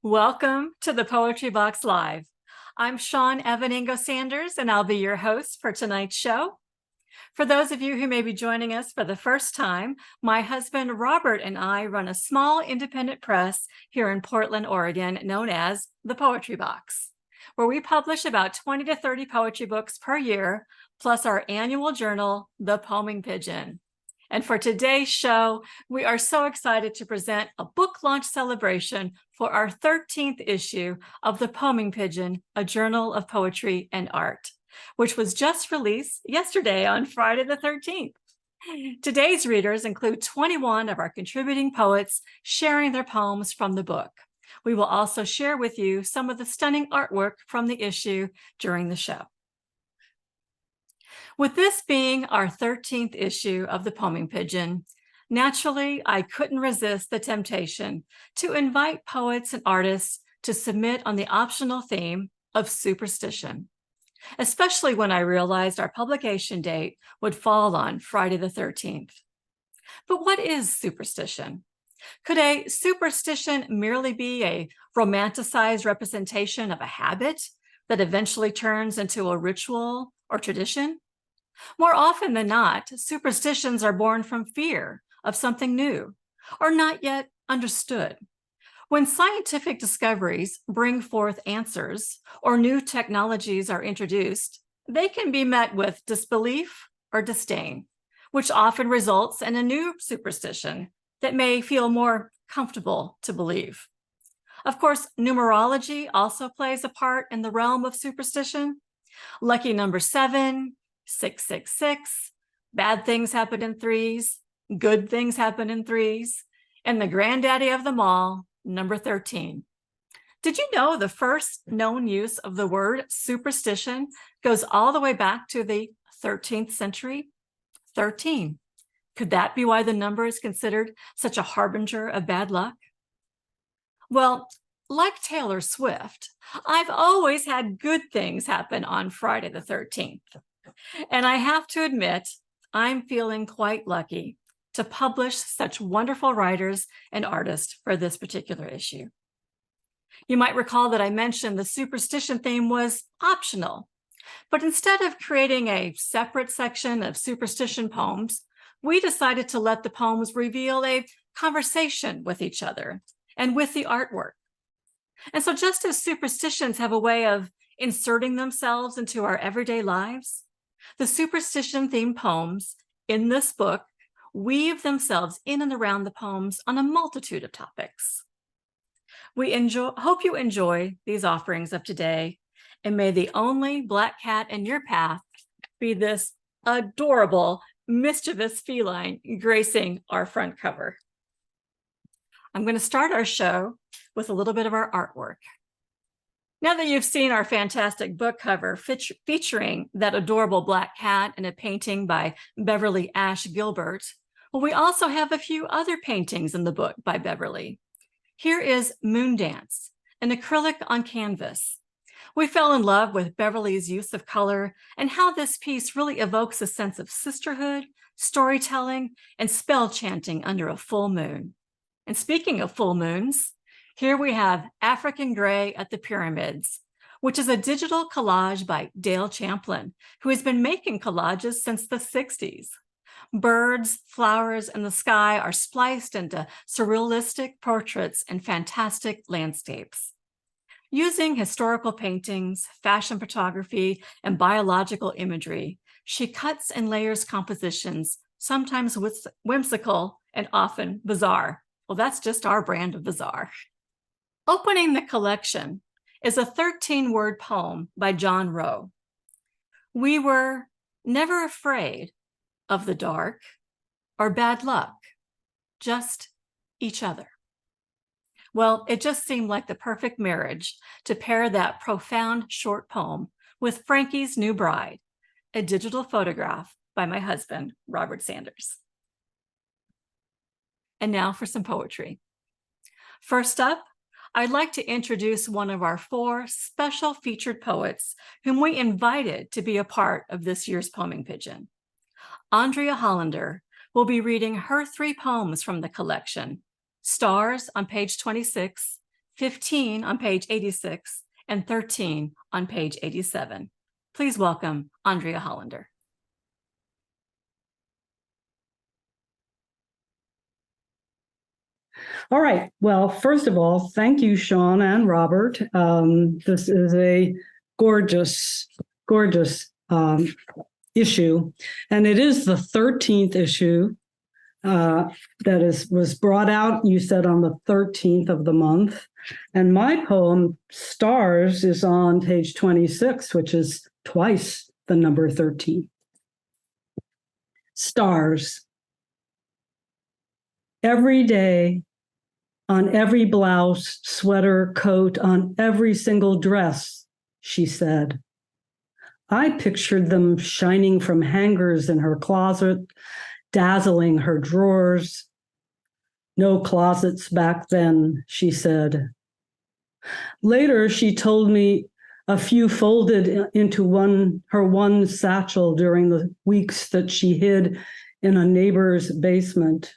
Welcome to the Poetry Box Live. I'm Shawn Aveningo Sanders, and I'll be your host for tonight's show. For those of you who may be joining us for the first time, my husband Robert and I run a small independent press here in Portland, Oregon, known as the Poetry Box, where we publish about 20 to 30 poetry books per year, plus our annual journal, the Poeming Pigeon. And for today's show, we are so excited to present a book launch celebration for our 13th issue of the Poeming Pigeon, a journal of poetry and art, which was just released yesterday on Friday the 13th. Today's readers include 21 of our contributing poets sharing their poems from the book. We will also share with you some of the stunning artwork from the issue during the show. With this being our 13th issue of the Poeming Pigeon, naturally, I couldn't resist the temptation to invite poets and artists to submit on the optional theme of superstition, especially when I realized our publication date would fall on Friday the 13th. But what is superstition? Could a superstition merely be a romanticized representation of a habit that eventually turns into a ritual or tradition? More often than not, superstitions are born from fear of something new or not yet understood. When scientific discoveries bring forth answers or new technologies are introduced, they can be met with disbelief or disdain, which often results in a new superstition that may feel more comfortable to believe. Of course, numerology also plays a part in the realm of superstition. Lucky number 7, 666, bad things happen in threes, good things happen in threes, and the granddaddy of them all, number 13. Did you know the first known use of the word superstition goes all the way back to the 13th century? 13. Could that be why the number is considered such a harbinger of bad luck? Well, like Taylor Swift, I've always had good things happen on Friday the 13th. And I have to admit, I'm feeling quite lucky to publish such wonderful writers and artists for this particular issue. You might recall that I mentioned the superstition theme was optional, but instead of creating a separate section of superstition poems, we decided to let the poems reveal a conversation with each other and with the artwork. And so just as superstitions have a way of inserting themselves into our everyday lives, the superstition-themed poems in this book weave themselves in and around the poems on a multitude of topics. We hope you enjoy these offerings of today, and may the only black cat in your path be this adorable, mischievous feline gracing our front cover. I'm going to start our show with a little bit of our artwork. Now that you've seen our fantastic book cover featuring that adorable black cat and a painting by Beverly Ash Gilbert, well, we also have a few other paintings in the book by Beverly. Here is Moon Dance, an acrylic on canvas. We fell in love with Beverly's use of color and how this piece really evokes a sense of sisterhood, storytelling, and spell chanting under a full moon. And speaking of full moons, here we have African Gray at the Pyramids, which is a digital collage by Dale Champlin, who has been making collages since the 60s. Birds, flowers, and the sky are spliced into surrealistic portraits and fantastic landscapes. Using historical paintings, fashion photography, and biological imagery, she cuts and layers compositions, sometimes whimsical and often bizarre. Well, that's just our brand of bizarre. Opening the collection is a 13-word poem by John Rowe. We were never afraid of the dark or bad luck, just each other. Well, it just seemed like the perfect marriage to pair that profound short poem with Frankie's New Bride, a digital photograph by my husband, Robert Sanders. And now for some poetry. First up, I'd like to introduce one of our 4 special featured poets whom we invited to be a part of this year's Poeming Pigeon. Andrea Hollander will be reading her 3 poems from the collection, Stars on page 26, 15 on page 86, and 13 on page 87. Please welcome Andrea Hollander. All right. Well, first of all, thank you, Shawn and Robert. This is a gorgeous, gorgeous issue, and it is the 13th issue that was brought out, you said, on the 13th of the month. And my poem, Stars, is on page 26, which is twice the number 13. Stars. Every day, on every blouse, sweater, coat, on every single dress, she said. I pictured them shining from hangers in her closet, dazzling her drawers. No closets back then, she said. Later, she told me a few folded into her one satchel during the weeks that she hid in a neighbor's basement.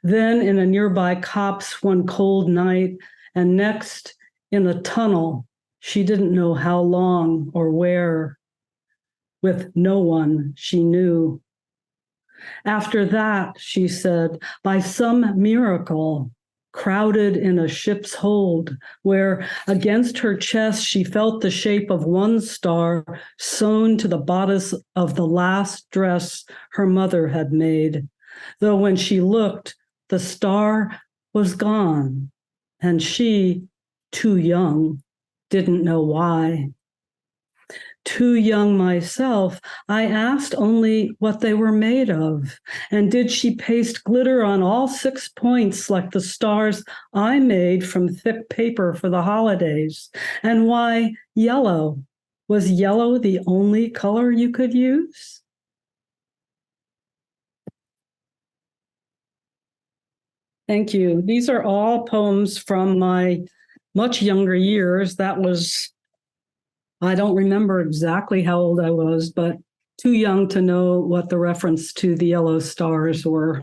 Then in a nearby copse one cold night, and next in a tunnel, she didn't know how long or where, with no one she knew. After that, she said, by some miracle, crowded in a ship's hold, where against her chest she felt the shape of one star sewn to the bodice of the last dress her mother had made. Though when she looked, the star was gone, and she, too young, didn't know why. Too young myself, I asked only what they were made of, and did she paste glitter on all 6 points like the stars I made from thick paper for the holidays? And why yellow? Was yellow the only color you could use? Thank you. These are all poems from my much younger years. That was, I don't remember exactly how old I was, but too young to know what the reference to the yellow stars were.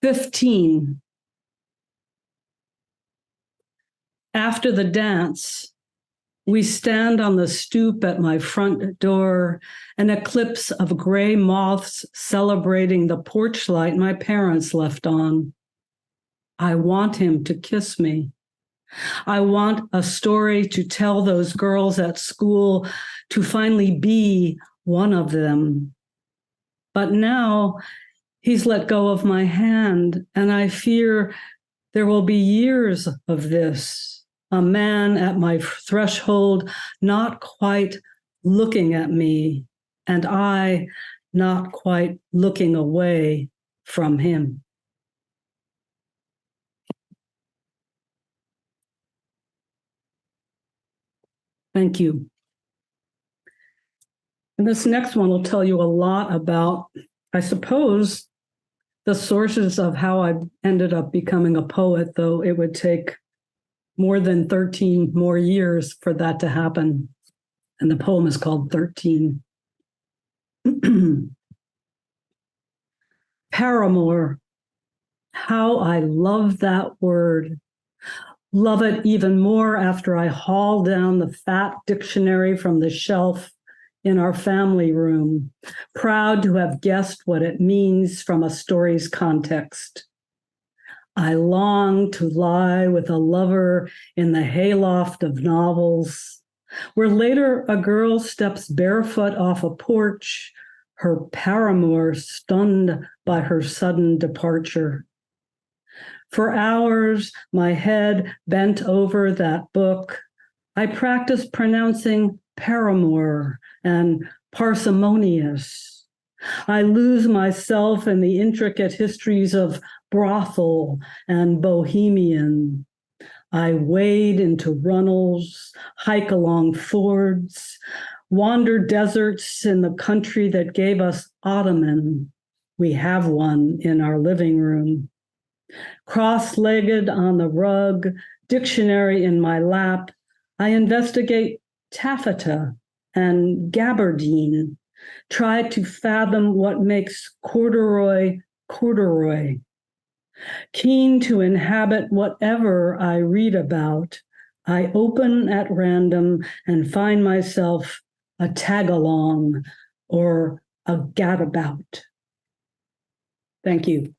15. After the dance, we stand on the stoop at my front door, an eclipse of gray moths celebrating the porch light my parents left on. I want him to kiss me. I want a story to tell those girls at school, to finally be one of them. But now he's let go of my hand, and I fear there will be years of this. A man at my threshold, not quite looking at me, and I not quite looking away from him. Thank you. And this next one will tell you a lot about, I suppose, the sources of how I ended up becoming a poet, though it would take more than 13 more years for that to happen. And the poem is called 13. Paramour. How I love that word. Love it even more after I haul down the fat dictionary from the shelf in our family room, proud to have guessed what it means from a story's context. I long to lie with a lover in the hayloft of novels, where later a girl steps barefoot off a porch, her paramour stunned by her sudden departure. For hours, my head bent over that book, I practiced pronouncing paramour and parsimonious. I lose myself in the intricate histories of brothel and bohemian. I wade into runnels, hike along fords, wander deserts in the country that gave us ottoman. We have one in our living room. Cross-legged on the rug, dictionary in my lap, I investigate taffeta and gabardine, try to fathom what makes corduroy corduroy. Keen to inhabit whatever I read about, I open at random and find myself a tag-along or a gadabout. Thank you.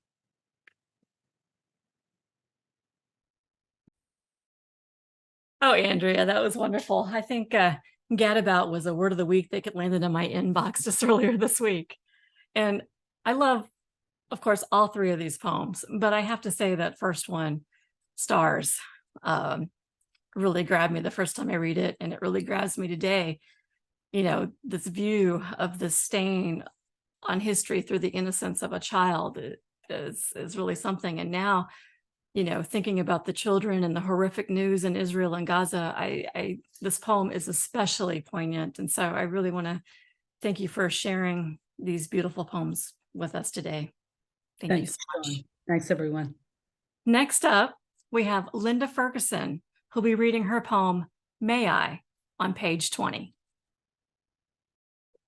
Oh, Andrea, that was wonderful. I think gadabout was a word of the week that landed in my inbox just earlier this week. And I love, of course, all three of these poems, but I have to say that first one, Stars, really grabbed me the first time I read it, and it really grabs me today. You know, this view of the stain on history through the innocence of a child is really something. And now, you know, thinking about the children and the horrific news in Israel and Gaza, this poem is especially poignant. And so I really want to thank you for sharing these beautiful poems with us today. Thank you so much. Thanks, everyone. Next up, we have Linda Ferguson, who'll be reading her poem, May I, on page 20.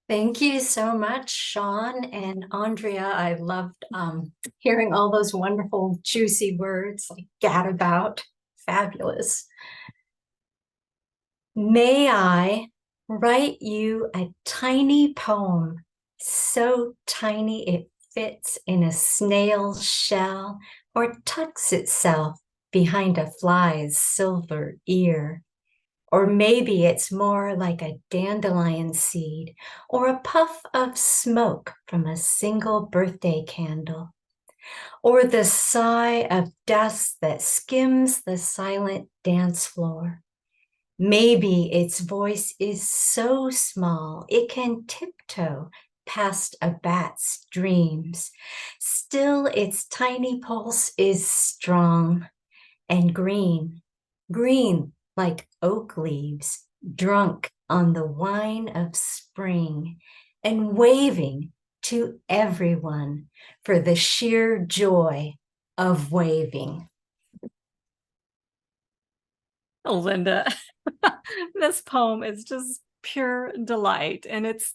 Thank you so much, Shawn and Andrea. I loved hearing all those wonderful, juicy words like gadabout. Fabulous. May I write you a tiny poem, so tiny it fits in a snail's shell or tucks itself behind a fly's silver ear. Or maybe it's more like a dandelion seed or a puff of smoke from a single birthday candle, or the sigh of dust that skims the silent dance floor. Maybe its voice is so small it can tiptoe past a bat's dreams. Still, its tiny pulse is strong and green, green like oak leaves, drunk on the wine of spring, and waving to everyone for the sheer joy of waving. Oh, Linda, this poem is just pure delight. And it's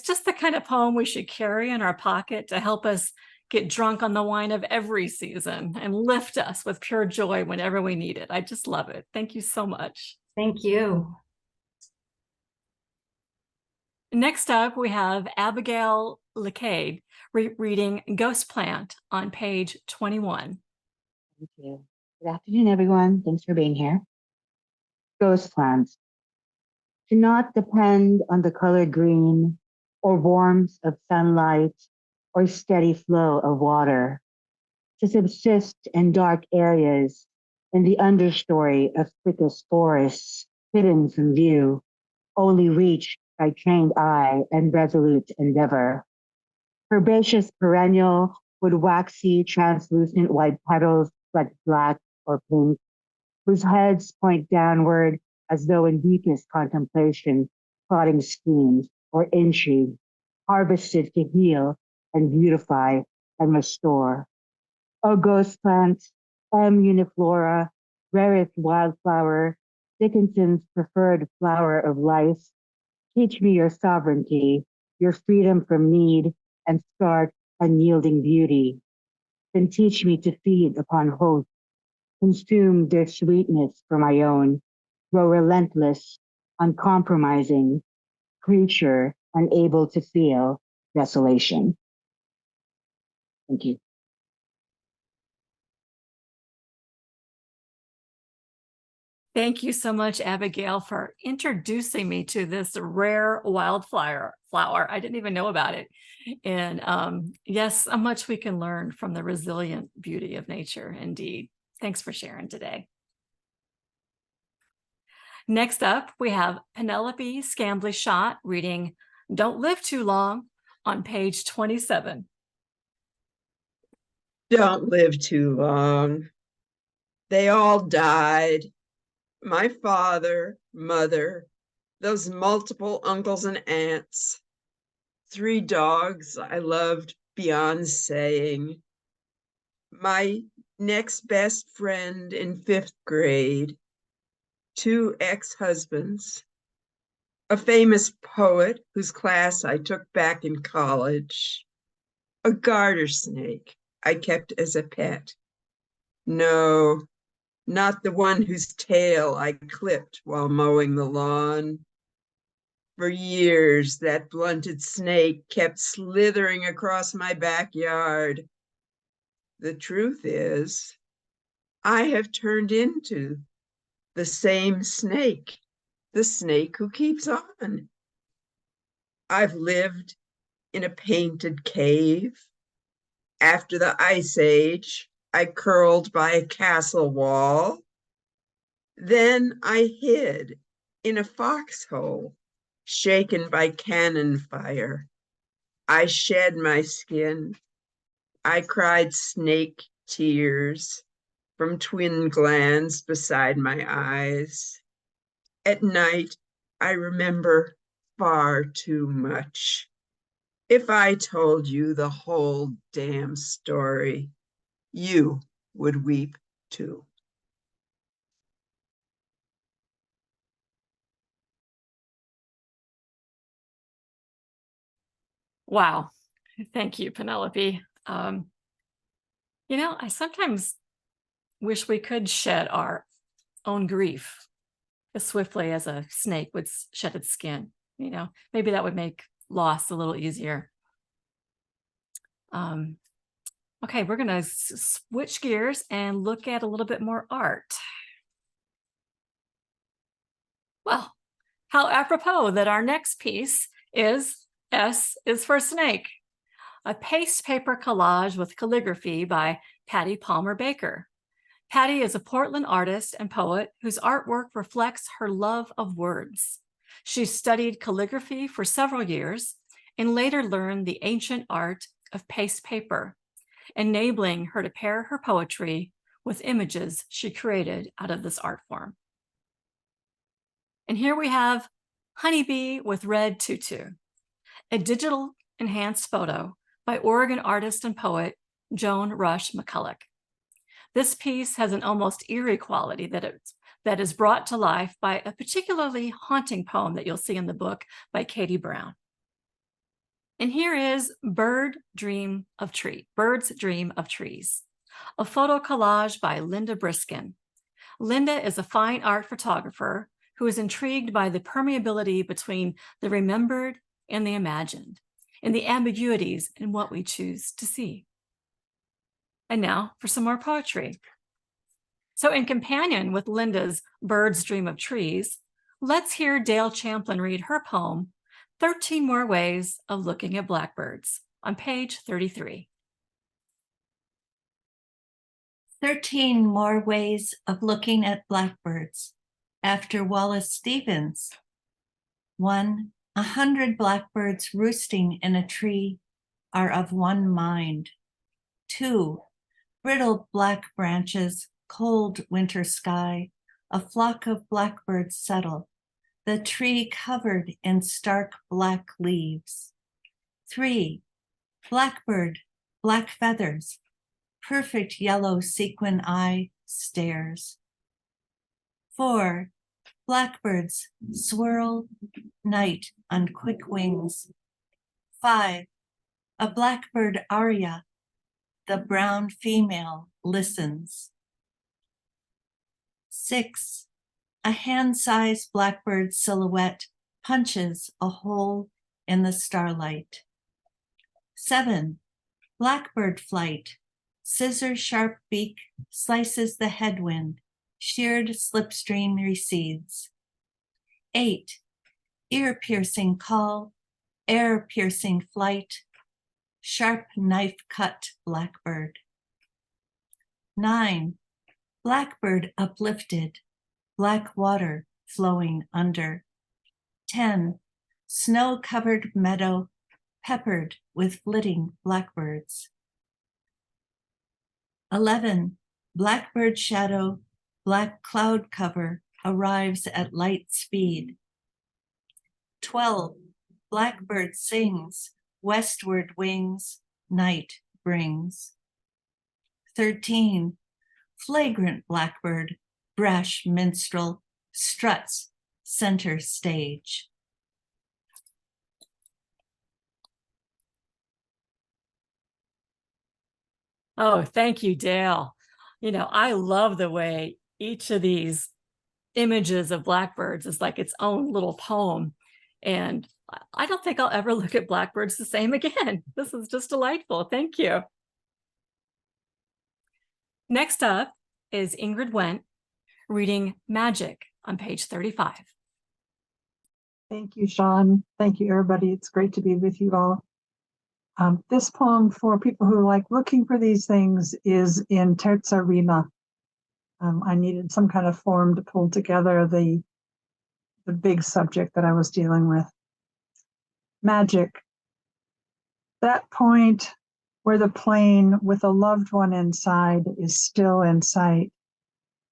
just the kind of poem we should carry in our pocket to help us get drunk on the wine of every season and lift us with pure joy whenever we need it. I just love it. Thank you so much. Thank you. Next up, we have Abigail Licad reading Ghost Plant on page 21. Thank you. Good afternoon, everyone. Thanks for being here. Ghost plants. To not depend on the color green or warmth of sunlight or steady flow of water. To subsist in dark areas in the understory of thickest forests, hidden from view, only reached by trained eye and resolute endeavor. Herbaceous perennial with waxy, translucent white petals like black or pink, whose heads point downward as though in deepest contemplation, plotting schemes or intrigue, harvested to heal and beautify and restore. O ghost plant, M. uniflora, rarest wildflower, Dickinson's preferred flower of life, teach me your sovereignty, your freedom from need and stark, unyielding beauty. Then teach me to feed upon hosts, consume their sweetness for my own, grow relentless, uncompromising, creature unable to feel desolation. Thank you. Thank you so much, Abigail, for introducing me to this rare wildflower. I didn't even know about it. And yes, how much we can learn from the resilient beauty of nature, indeed. Thanks for sharing today. Next up, we have Penelope Scambly-Schott reading Don't Live Too Long on page 27. Don't live too long. They all died. My father, mother, those multiple uncles and aunts, 3 dogs I loved beyond saying, my next best friend in 5th grade, 2 ex-husbands, a famous poet whose class I took back in college, a garter snake I kept as a pet. No, not the one whose tail I clipped while mowing the lawn. For years, that blunted snake kept slithering across my backyard. The truth is, I have turned into the same snake, the snake who keeps on. I've lived in a painted cave. After the Ice Age, I curled by a castle wall. Then I hid in a foxhole, shaken by cannon fire. I shed my skin. I cried snake tears from twin glands beside my eyes. At night, I remember far too much. If I told you the whole damn story, you would weep too. Wow. Thank you, Penelope. I sometimes wish we could shed our own grief as swiftly as a snake would shed its skin. Maybe that would make loss a little easier. Okay, we're going to switch gears and look at a little bit more art. Well, how apropos that our next piece is S is for snake, a paste paper collage with calligraphy by Patty Palmer Baker. Patty is a Portland artist and poet whose artwork reflects her love of words. She studied calligraphy for several years and later learned the ancient art of paste paper, enabling her to pair her poetry with images she created out of this art form. And here we have Honeybee with Red Tutu, a digital enhanced photo by Oregon artist and poet Joan Rush McCulloch. This piece has an almost eerie quality that is brought to life by a particularly haunting poem that you'll see in the book by Katie Brown. And here is Birds Dream of Trees, a photo collage by Linda Briskin. Linda is a fine art photographer who is intrigued by the permeability between the remembered and the imagined, and the ambiguities in what we choose to see. And now for some more poetry. So in companion with Linda's Birds Dream of Trees, let's hear Dale Champlin read her poem, 13 More Ways of Looking at Blackbirds, on page 33. 13 More Ways of Looking at Blackbirds, after Wallace Stevens. 1. 100 blackbirds roosting in a tree are of one mind. 2. Brittle black branches, cold winter sky, a flock of blackbirds settle, the tree covered in stark black leaves. 3. Blackbird, black feathers, perfect yellow sequin eye stares. 4. Blackbirds swirl night on quick wings. 5. A blackbird aria, the brown female listens. 6. A hand-sized blackbird silhouette punches a hole in the starlight. 7. Blackbird flight, scissor-sharp beak slices the headwind, sheared slipstream recedes. 8. Ear-piercing call, air-piercing flight, sharp knife-cut blackbird. 9. Blackbird uplifted, black water flowing under. 10. Snow-covered meadow peppered with flitting blackbirds. 11. Blackbird shadow, black cloud cover arrives at light speed. 12. Blackbird sings, westward wings, night brings. 13. Flagrant blackbird, brash minstrel, struts center stage. Oh, thank you, Dale. I love the way each of these images of blackbirds is like its own little poem. And I don't think I'll ever look at blackbirds the same again. This is just delightful. Thank you. Next up is Ingrid Wendt reading Magic on page 35. Thank you, Shawn. Thank you, everybody. It's great to be with you all. This poem, for people who like looking for these things, is in terza rima. I needed some kind of form to pull together the big subject that I was dealing with. Magic. That point where the plane with a loved one inside is still in sight.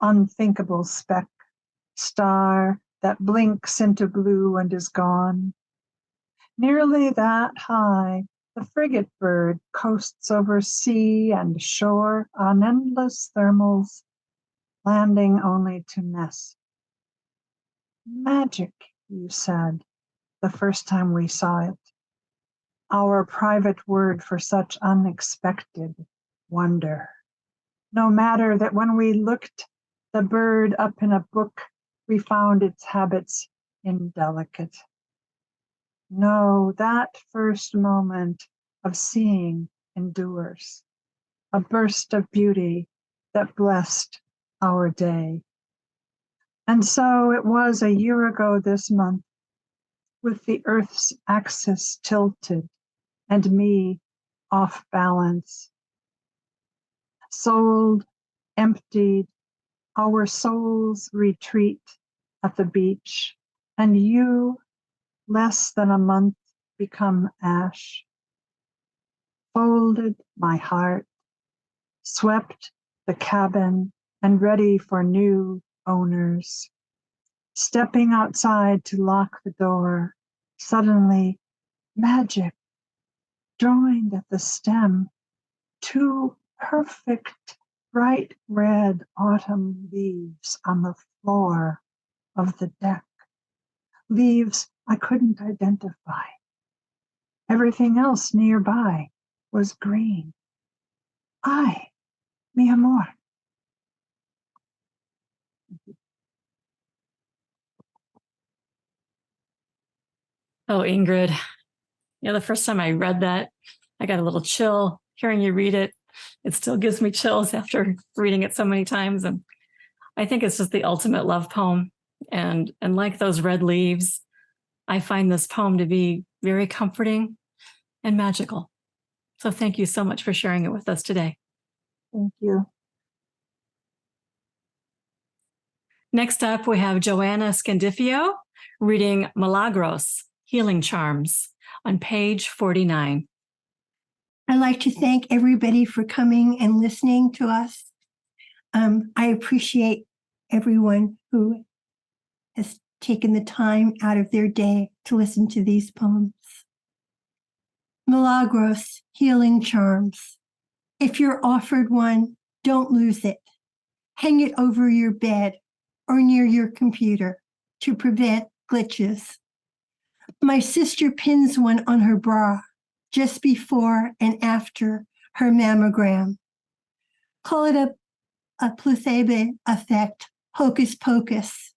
Unthinkable speck, star that blinks into blue and is gone. Nearly that high, the frigate bird coasts over sea and shore on endless thermals, landing only to nest. Magic, you said, the first time we saw it. Our private word for such unexpected wonder. No matter that when we looked the bird up in a book, we found its habits indelicate. No, that first moment of seeing endures, a burst of beauty that blessed our day. And so it was a year ago this month, with the earth's axis tilted and me off balance. Sold, emptied, our souls retreat at the beach, and you, less than a month, become ash. Folded my heart, swept the cabin, and ready for new owners. Stepping outside to lock the door, suddenly, magic, joined at the stem, two perfect, bright red autumn leaves on the floor of the deck. Leaves I couldn't identify. Everything else nearby was green. Ay, mi amor. Oh, Ingrid, the first time I read that, I got a little chill hearing you read it. It still gives me chills after reading it so many times. And I think it's just the ultimate love poem. And like those red leaves, I find this poem to be very comforting and magical. So thank you so much for sharing it with us today. Thank you. Next up, we have Joanna Scandifio reading Milagros, Healing Charms on page 49. I'd like to thank everybody for coming and listening to us. I appreciate everyone who has taken the time out of their day to listen to these poems. Milagros, Healing Charms. If you're offered one, don't lose it. Hang it over your bed or near your computer to prevent glitches. My sister pins one on her bra just before and after her mammogram. Call it a placebo effect, hocus pocus.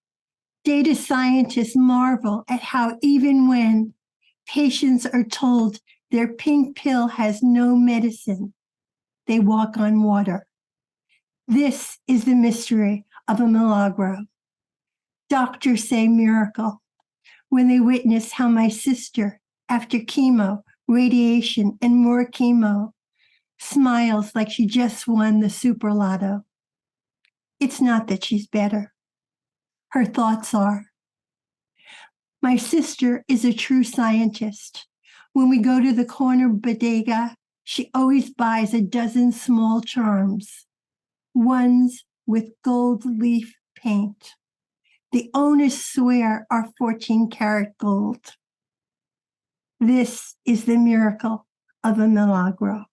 Data scientists marvel at how even when patients are told their pink pill has no medicine, they walk on water. This is the mystery of a milagro. Doctors say miracle when they witness how my sister, after chemo, radiation, and more chemo, smiles like she just won the super lotto. It's not that she's better. Her thoughts are. My sister is a true scientist. When we go to the corner bodega, she always buys a dozen small charms, ones with gold leaf paint. The owners swear are 14-karat gold. This is the miracle of a milagro.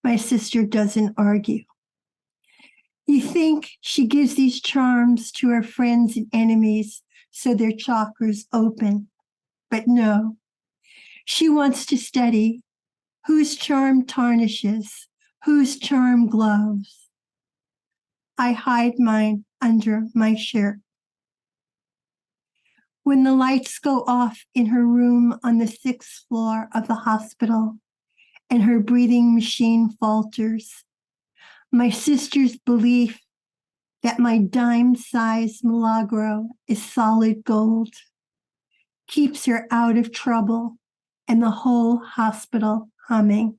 My sister doesn't argue. You think she gives these charms to her friends and enemies so their chakras open, but no. She wants to study whose charm tarnishes whose charm glows. I hide mine under my shirt. When the lights go off in her room on the 6th floor of the hospital and her breathing machine falters, my sister's belief that my dime-sized milagro is solid gold keeps her out of trouble and the whole hospital humming.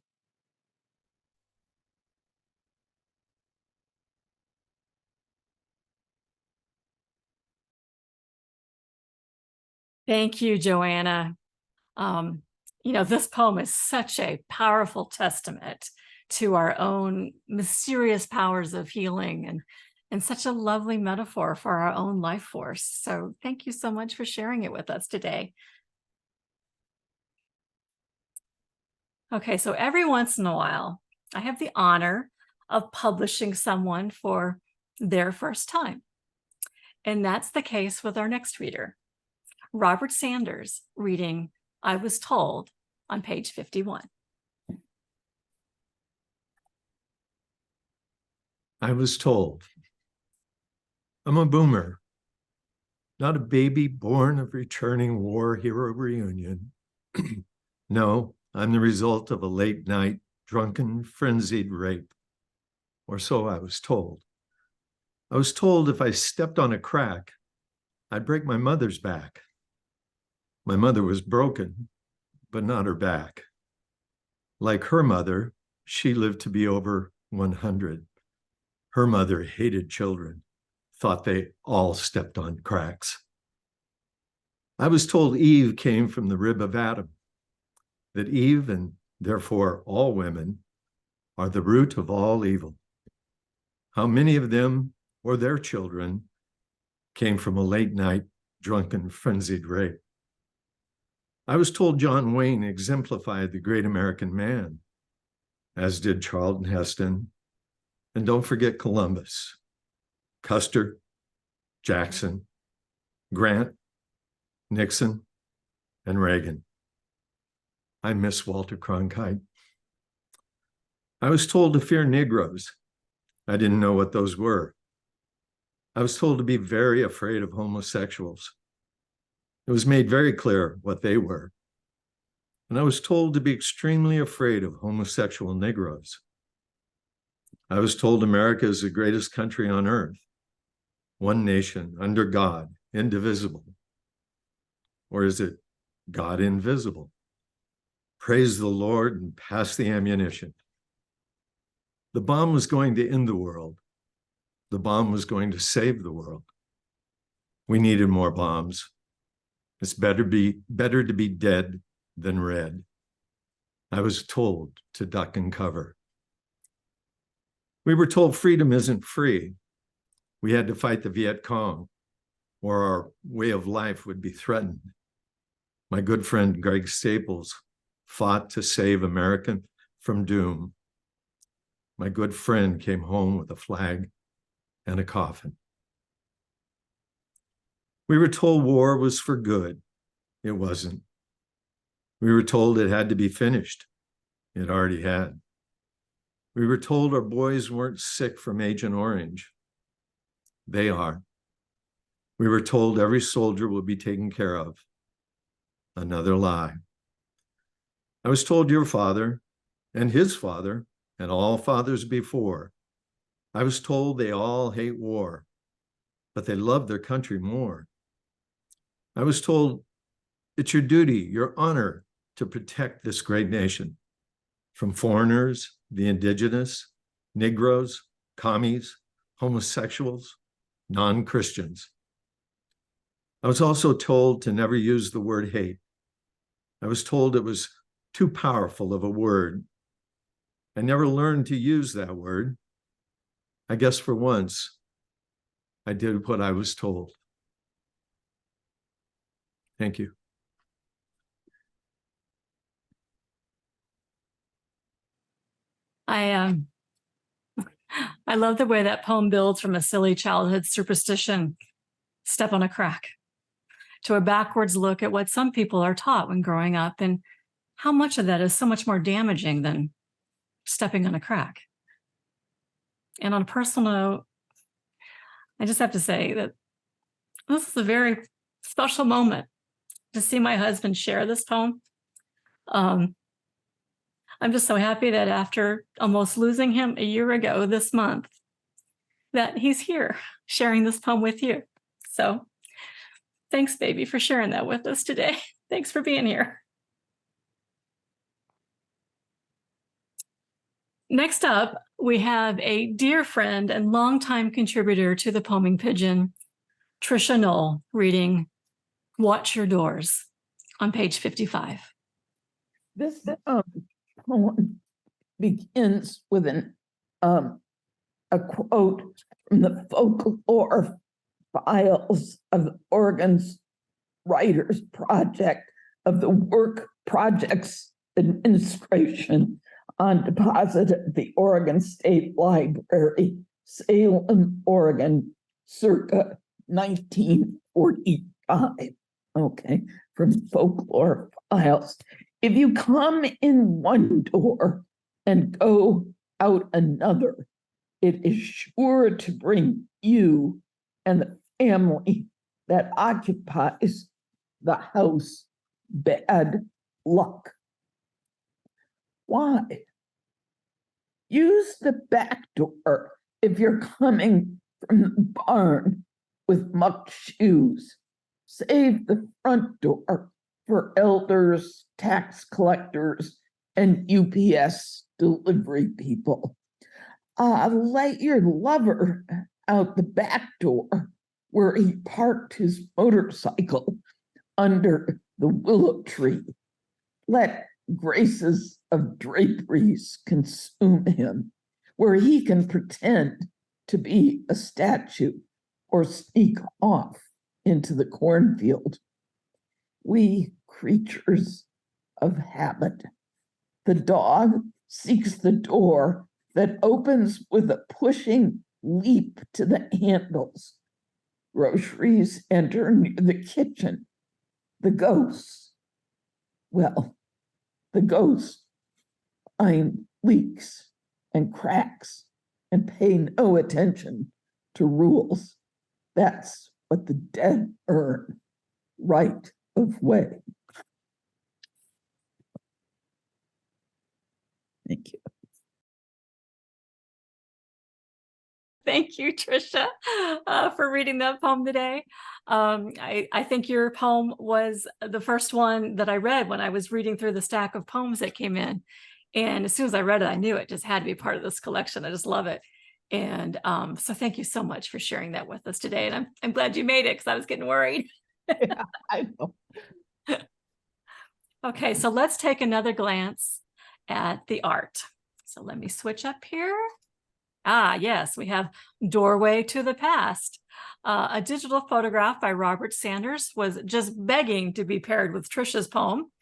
Thank you, Joanna. This poem is such a powerful testament to our own mysterious powers of healing and such a lovely metaphor for our own life force. So thank you so much for sharing it with us today. Okay, so every once in a while, I have the honor of publishing someone for their first time. And that's the case with our next reader, Robert Sanders, reading I Was Told on page 51. I was told. I'm a boomer, not a baby born of returning war hero reunion. No, I'm the result of a late night, drunken, frenzied rape. Or so I was told. I was told if I stepped on a crack, I'd break my mother's back. My mother was broken, but not her back. Like her mother, she lived to be over 100. Her mother hated children, thought they all stepped on cracks. I was told Eve came from the rib of Adam, that Eve, and therefore all women, are the root of all evil. How many of them or their children came from a late night, drunken, frenzied rape? I was told John Wayne exemplified the great American man, as did Charlton Heston, and don't forget Columbus, Custer, Jackson, Grant, Nixon, and Reagan. I miss Walter Cronkite. I was told to fear Negroes. I didn't know what those were. I was told to be very afraid of homosexuals. It was made very clear what they were. And I was told to be extremely afraid of homosexual Negroes. I was told America is the greatest country on earth, one nation, under God, indivisible. Or is it God invisible? Praise the Lord and pass the ammunition. The bomb was going to end the world. The bomb was going to save the world. We needed more bombs. It's better to be dead than red. I was told to duck and cover. We were told freedom isn't free. We had to fight the Viet Cong, or our way of life would be threatened. My good friend Greg Staples fought to save America from doom. My good friend came home with a flag and a coffin. We were told war was for good. It wasn't. We were told it had to be finished. It already had. We were told our boys weren't sick from Agent Orange. They are. We were told every soldier will be taken care of. Another lie. I was told your father and his father and all fathers before. I was told they all hate war, but they love their country more. I was told it's your duty, your honor to protect this great nation from foreigners, the indigenous, Negroes, commies, homosexuals, non-Christians. I was also told to never use the word hate. I was told it was too powerful of a word. I never learned to use that word. I guess for once, I did what I was told. Thank you. I love the way that poem builds from a silly childhood superstition, step on a crack, to a backwards look at what some people are taught when growing up and how much of that is so much more damaging than stepping on a crack. And on a personal note, I just have to say that this is a very special moment to see my husband share this poem. I'm just so happy that after almost losing him a year ago this month, that he's here sharing this poem with you. So thanks, baby, for sharing that with us today. Thanks for being here. Next up, we have a dear friend and longtime contributor to the Poeming Pigeon, Trisha Knoll, reading Watch Your Doors on page 55. This poem begins with a quote from the folklore files of Oregon's Writers Project of the Work Projects Administration on deposit at the Oregon State Library, Salem, Oregon, circa 1945. Okay, from folklore files. If you come in one door and go out another, it is sure to bring you and the family that occupies the house bad luck. Why? Use the back door if you're coming from the barn with muck shoes. Save the front door for elders, tax collectors, and UPS delivery people. Let your lover out the back door where he parked his motorcycle under the willow tree. Let graces of draperies consume him, where he can pretend to be a statue or sneak off into the cornfield. We creatures of habit. The dog seeks the door that opens with a pushing leap to the handles. Groceries enter near the kitchen. The ghosts, well, the ghosts find leaks and cracks and pay no attention to rules. That's what the dead earn, right of way. Thank you. Thank you, Trisha, for reading that poem today. I think your poem was the first one that I read when I was reading through the stack of poems that came in. And as soon as I read it, I knew it just had to be part of this collection. I just love it. And so thank you so much for sharing that with us today. And I'm glad you made it because I was getting worried. Yeah, I know. Okay, so let's take another glance at the art. So let me switch up here. Ah, yes, we have Doorway to the Past. A digital photograph by Robert Sanders was just begging to be paired with Trisha's poem.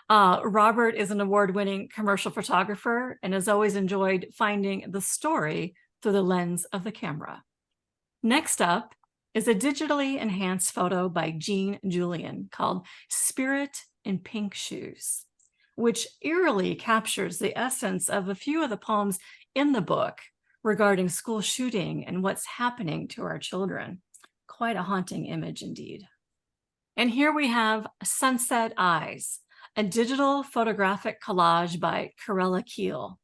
Robert is an award-winning commercial photographer and has always enjoyed finding the story through the lens of the camera. Next up is a digitally enhanced photo by Jean Julian called Spirit in Pink Shoes, which eerily captures the essence of a few of the poems in the book regarding school shooting and what's happening to our children. Quite a haunting image indeed. And here we have Sunset Eyes, a digital photographic collage by Corella Keel,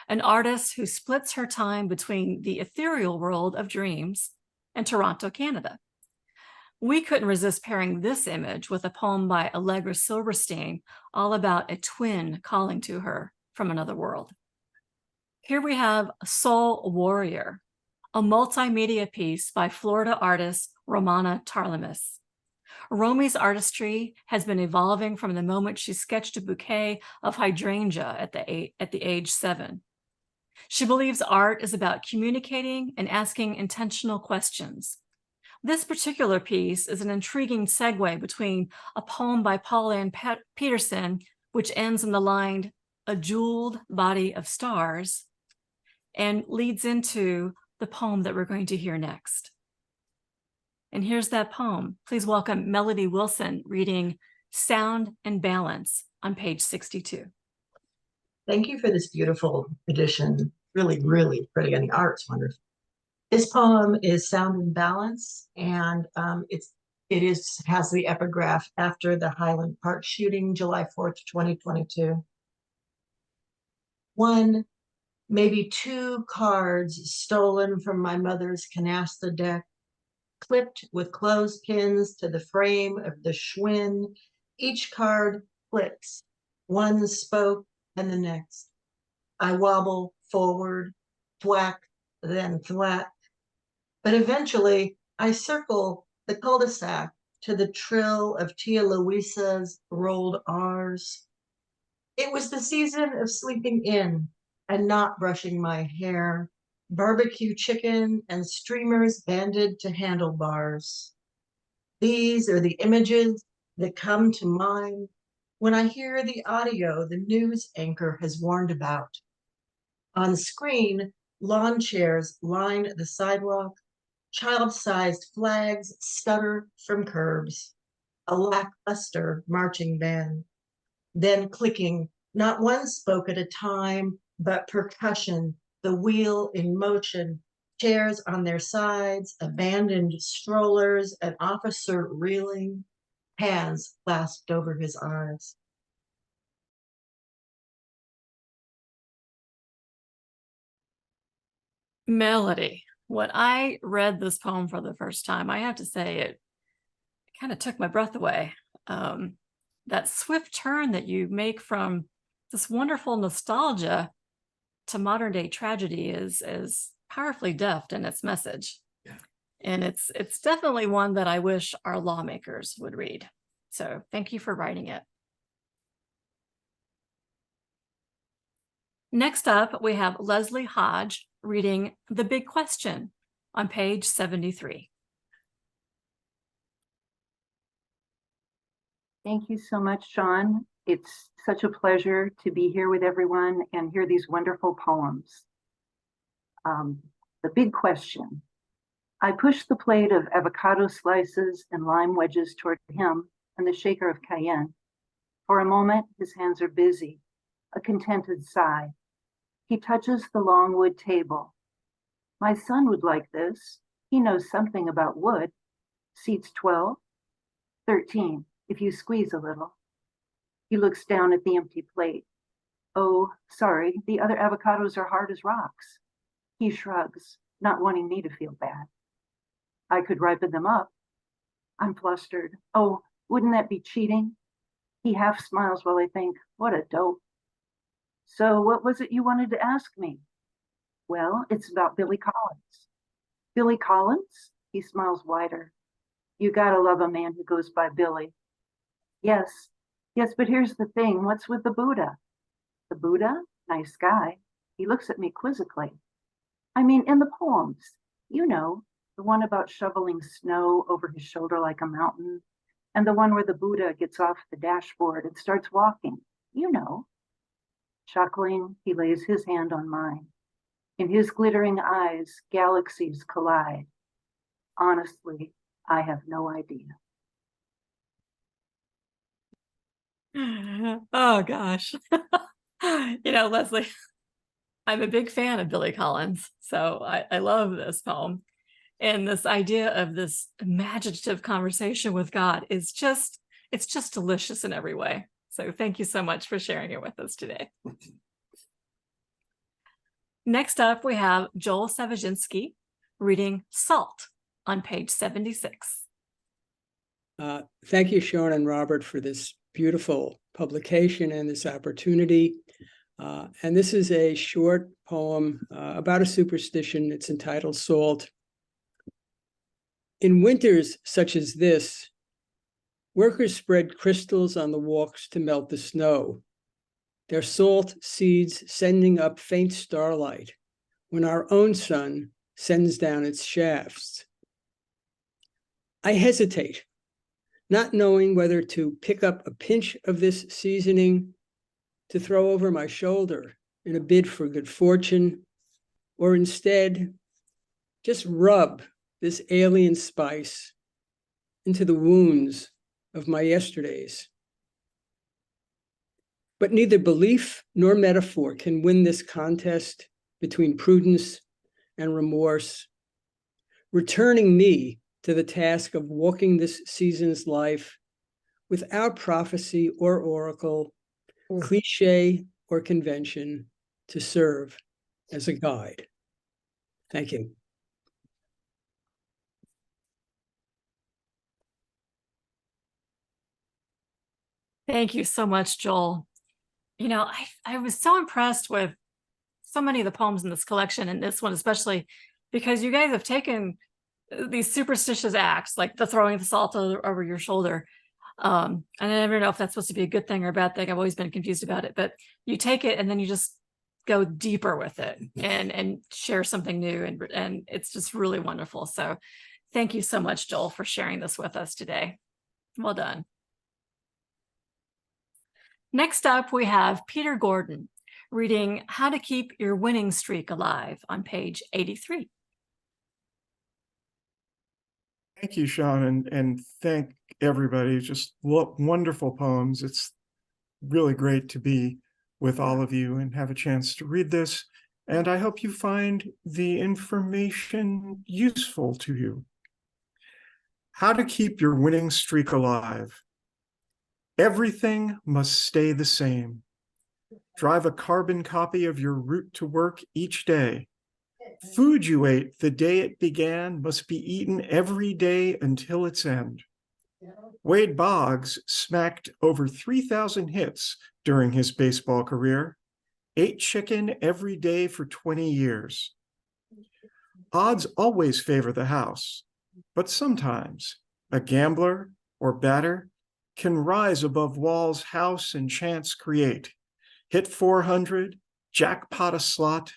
an artist who splits her time between the ethereal world of dreams and Toronto, Canada. We couldn't resist pairing this image with a poem by Allegra Silverstein, all about a twin calling to her from another world. Here we have Soul Warrior, a multimedia piece by Florida artist Romana Tarlemis. Romi's artistry has been evolving from the moment she sketched a bouquet of hydrangea at the age 7. She believes art is about communicating and asking intentional questions. This particular piece is an intriguing segue between a poem by Paul Ann Peterson, which ends in the line, "A jeweled body of stars," and leads into the poem that we're going to hear next. And here's that poem. Please welcome Melody Wilson reading Sound and Balance on page 62. Thank you for this beautiful edition. really, really pretty, and the art's wonderful. This poem is Sound and Balance, and it has the epigraph after the Highland Park shooting, July 4th, 2022. One, maybe two cards stolen from my mother's canasta deck, clipped with clothespins to the frame of the Schwinn. Each card flips, one spoke and the next. I wobble forward, thwack, then thwack. But eventually I circle the cul-de-sac to the trill of Tia Louisa's rolled R's. It was the season of sleeping in and not brushing my hair, barbecue chicken and streamers banded to handlebars. These are the images that come to mind when I hear the audio the news anchor has warned about. On screen, lawn chairs line the sidewalk, child-sized flags stutter from curbs, a lackluster marching band. Then clicking, not one spoke at a time, but percussion, the wheel in motion, chairs on their sides, abandoned strollers, an officer reeling, hands clasped over his eyes. Melody. When I read this poem for the first time, I have to say it kind of took my breath away. That swift turn that you make from this wonderful nostalgia to modern day tragedy is powerfully deft in its message. Yeah. And it's definitely one that I wish our lawmakers would read. So thank you for writing it. Next up, we have Leslie Hodge reading The Big Question on page 73. Thank you so much, Shawn. It's such a pleasure to be here with everyone and hear these wonderful poems. The Big Question. I pushed the plate of avocado slices and lime wedges toward him and the shaker of cayenne. For a moment, his hands are busy, a contented sigh. He touches the long wood table. My son would like this. He knows something about wood. Seats 12, 13, if you squeeze a little. He looks down at the empty plate. Oh, sorry, the other avocados are hard as rocks. He shrugs, not wanting me to feel bad. I could ripen them up. I'm flustered. Oh, wouldn't that be cheating? He half smiles while I think, what a dope. So what was it you wanted to ask me? Well, it's about Billy Collins. Billy Collins? He smiles wider. You gotta love a man who goes by Billy. Yes, but here's the thing. What's with the Buddha? The Buddha? Nice guy. He looks at me quizzically. I mean, in the poems, you know, the one about shoveling snow over his shoulder like a mountain, and the one where the Buddha gets off the dashboard and starts walking, you know. Chuckling, he lays his hand on mine. In his glittering eyes, galaxies collide. Honestly, I have no idea. Oh, gosh. You know, Leslie, I'm a big fan of Billy Collins, so I love this poem. And this idea of this imaginative conversation with God is it's just delicious in every way. So thank you so much for sharing it with us today. Next up, we have Joel Savajinsky reading Salt on page 76. Thank you, Shawn and Robert, for this beautiful publication and this opportunity. And this is a short poem about a superstition. It's entitled Salt. In winters such as this, workers spread crystals on the walks to melt the snow, their salt seeds sending up faint starlight when our own sun sends down its shafts. I hesitate, not knowing whether to pick up a pinch of this seasoning to throw over my shoulder in a bid for good fortune, or instead just rub this alien spice into the wounds of my yesterdays. But neither belief nor metaphor can win this contest between prudence and remorse, returning me to the task of walking this season's life without prophecy or oracle, cliche or convention, to serve as a guide. Thank you. Thank you so much, Joel. You know, I was so impressed with so many of the poems in this collection, and this one especially, because you guys have taken these superstitious acts, like the throwing the salt over your shoulder. And I never know if that's supposed to be a good thing or a bad thing. I've always been confused about it, but you take it and then you just go deeper with it and share something new, and it's just really wonderful. So thank you so much, Joel, for sharing this with us today. Well done. Next up, we have Peter Gordon reading How to Keep Your Winning Streak Alive on page 83. Thank you, Shawn, and thank everybody. Just wonderful poems. It's really great to be with all of you and have a chance to read this. And I hope you find the information useful to you. How to keep your winning streak alive. Everything must stay the same. Drive a carbon copy of your route to work each day. Food you ate the day it began must be eaten every day until its end. Wade Boggs smacked over 3,000 hits during his baseball career, ate chicken every day for 20 years. Odds always favor the house, but sometimes a gambler or batter can rise above walls house and chance create. Hit 400, jackpot a slot,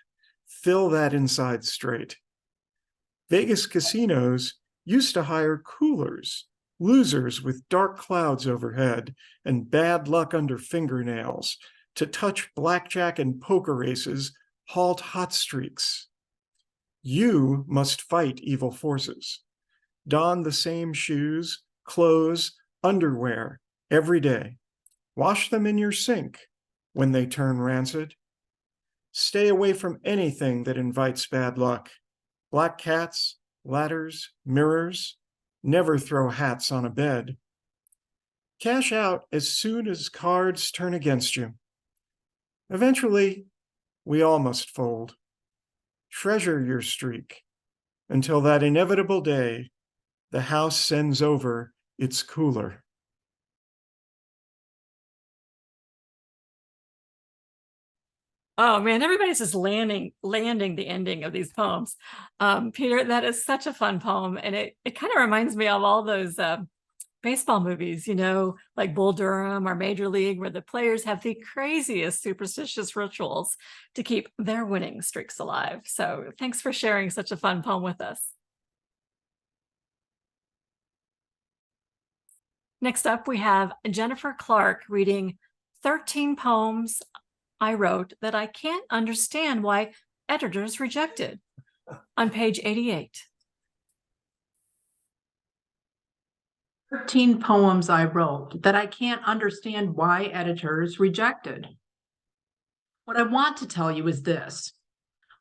fill that inside straight. Vegas casinos used to hire coolers, losers with dark clouds overhead and bad luck under fingernails, to touch blackjack and poker races, halt hot streaks. You must fight evil forces. Don the same shoes, clothes, underwear every day. Wash them in your sink when they turn rancid. Stay away from anything that invites bad luck. Black cats, ladders, mirrors. Never throw hats on a bed. Cash out as soon as cards turn against you. Eventually, we all must fold. Treasure your streak until that inevitable day the house sends over its cooler. Oh man, everybody's just landing the ending of these poems. Peter, that is such a fun poem, and it kind of reminds me of all those baseball movies, you know, like Bull Durham or Major League, where the players have the craziest superstitious rituals to keep their winning streaks alive. So thanks for sharing such a fun poem with us. Next up, we have Jennifer Clark reading 13 poems I wrote that I can't understand why editors rejected on page 88. 13 poems I wrote that I can't understand why editors rejected. What I want to tell you is this.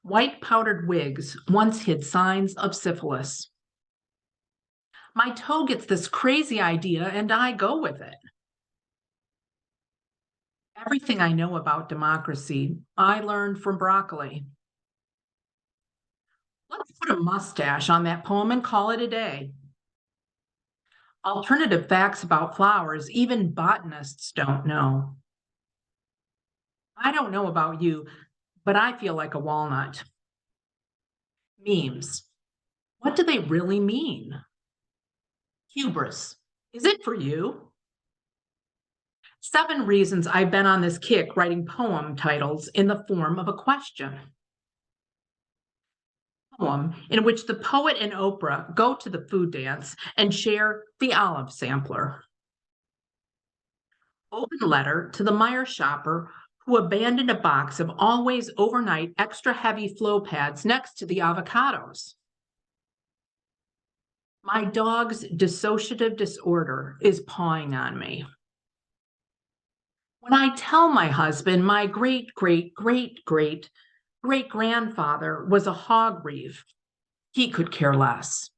White powdered wigs once hid signs of syphilis. My toe gets this crazy idea and I go with it. Everything I know about democracy, I learned from broccoli. Let's put a mustache on that poem and call it a day. Alternative facts about flowers, even botanists don't know. I don't know about you, but I feel like a walnut. Memes. What do they really mean? Hubris. Is it for you? 7 reasons I've been on this kick writing poem titles in the form of a question. Poem in which the poet and Oprah go to the food dance and share the olive sampler. Open letter to the Meyer shopper who abandoned a box of always overnight extra heavy flow pads next to the avocados. My dog's dissociative disorder is pawing on me. When I tell my husband my great great-grandfather was a hog reeve. He could care less.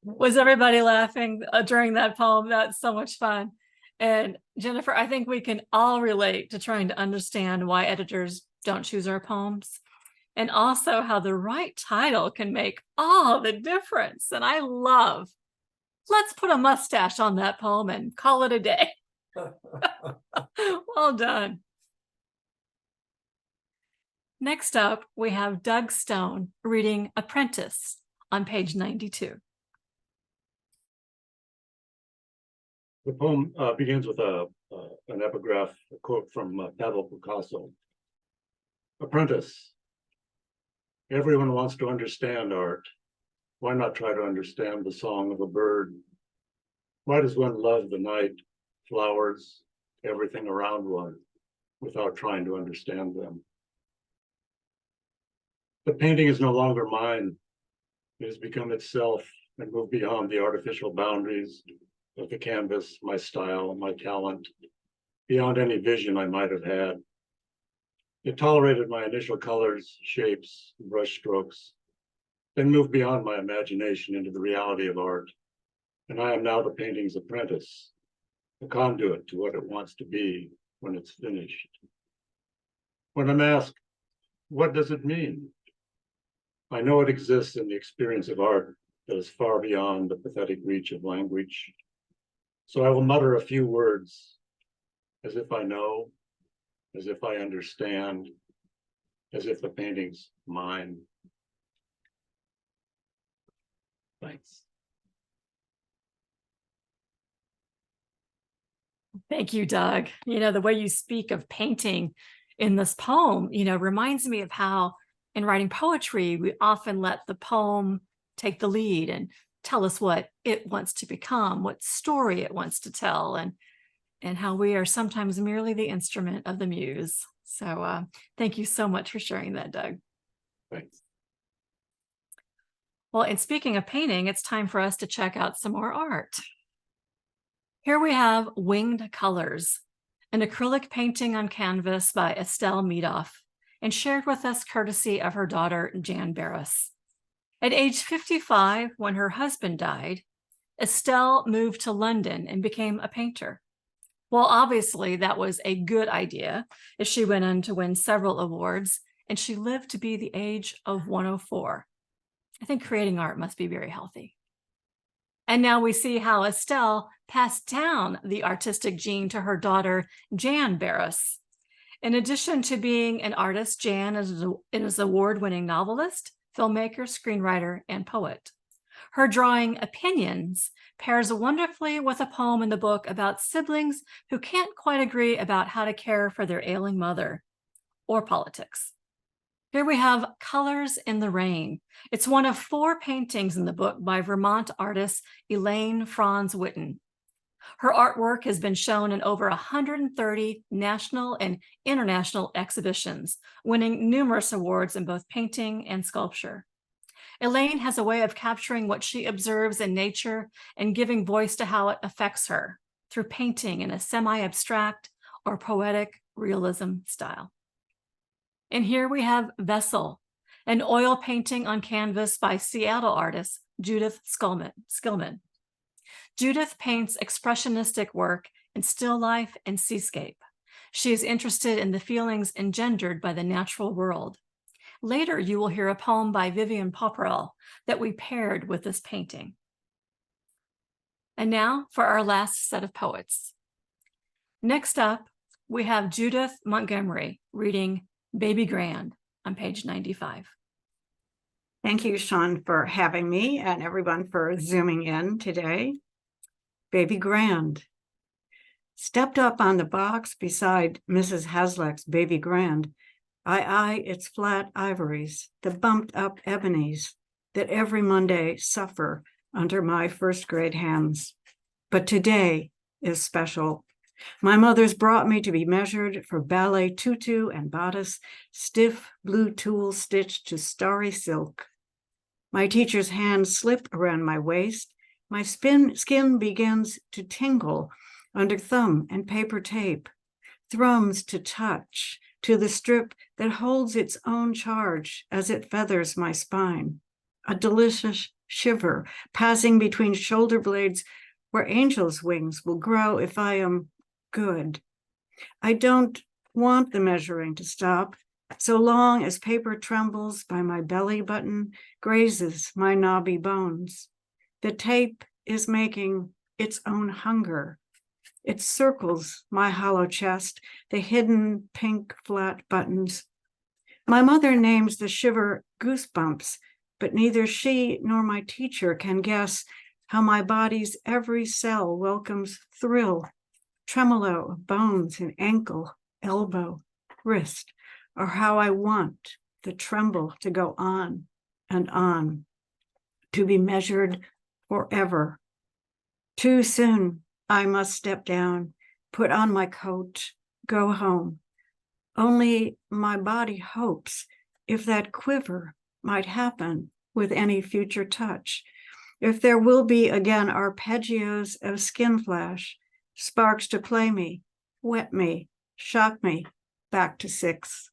Was everybody laughing during that poem? That's so much fun. And Jennifer, I think we can all relate to trying to understand why editors don't choose our poems, and also how the right title can make all the difference. And I love, let's put a mustache on that poem and call it a day. Well done. Next up, we have Doug Stone reading Apprentice on page 92. The poem begins with an epigraph, a quote from Pablo Picasso. Apprentice, everyone wants to understand art. Why not try to understand the song of a bird? Why does one love the night, flowers, everything around one, without trying to understand them? The painting is no longer mine. It has become itself and moved beyond the artificial boundaries of the canvas, my style, my talent, beyond any vision I might have had. It tolerated my initial colors, shapes, brush strokes, then moved beyond my imagination into the reality of art. And I am now the painting's apprentice, a conduit to what it wants to be when it's finished. When I'm asked, what does it mean? I know it exists in the experience of art that is far beyond the pathetic reach of language. So I will mutter a few words as if I know, as if I understand, as if the painting's mine. Thanks. Thank you, Doug. You know, the way you speak of painting in this poem, you know, reminds me of how in writing poetry, we often let the poem take the lead and tell us what it wants to become, what story it wants to tell, and how we are sometimes merely the instrument of the muse. So thank you so much for sharing that, Doug. Thanks. Well, and speaking of painting, it's time for us to check out some more art. Here we have Winged Colors, an acrylic painting on canvas by Estelle Meadoff, and shared with us courtesy of her daughter, Jan Barris. At age 55, when her husband died, Estelle moved to London and became a painter. Well, obviously that was a good idea, as she went on to win several awards, and she lived to be the age of 104. I think creating art must be very healthy. And now we see how Estelle passed down the artistic gene to her daughter, Jan Barris. In addition to being an artist, Jan is an award-winning novelist, filmmaker, screenwriter, and poet. Her drawing Opinions pairs wonderfully with a poem in the book about siblings who can't quite agree about how to care for their ailing mother, or politics. Here we have Colors in the Rain. It's one of 4 paintings in the book by Vermont artist Elaine Franz Witten. Her artwork has been shown in over 130 national and international exhibitions, winning numerous awards in both painting and sculpture. Elaine has a way of capturing what she observes in nature and giving voice to how it affects her through painting in a semi-abstract or poetic realism style. And here we have Vessel, an oil painting on canvas by Seattle artist Judith Skillman. Judith paints expressionistic work in still life and seascape. She is interested in the feelings engendered by the natural world. Later, you will hear a poem by Vivian Popperell that we paired with this painting. And now for our last set of poets. Next up, we have Judith Montgomery reading Baby Grand on page 95. Thank you, Shawn, for having me and everyone for zooming in today. Baby Grand. Stepped up on the box beside Mrs. Hasleck's Baby Grand. I eye its flat ivories, the bumped up ebonies that every Monday suffer under my first grade hands. But today is special. My mother's brought me to be measured for ballet tutu and bodice, stiff blue tulle stitched to starry silk. My teacher's hands slip around my waist. My skin begins to tingle under thumb and paper tape, thrums to touch, to the strip that holds its own charge as it feathers my spine. A delicious shiver passing between shoulder blades where angels' wings will grow if I am good. I don't want the measuring to stop, so long as paper trembles by my belly button, grazes my knobby bones. The tape is making its own hunger. It circles my hollow chest, the hidden pink flat buttons. My mother names the shiver goosebumps, but neither she nor my teacher can guess how my body's every cell welcomes thrill, tremolo of bones in ankle, elbow, wrist, or how I want the tremble to go on and on, to be measured forever. Too soon, I must step down, put on my coat, go home. Only my body hopes if that quiver might happen with any future touch, if there will be again arpeggios of skin flash, sparks to play me, wet me, shock me back to 6.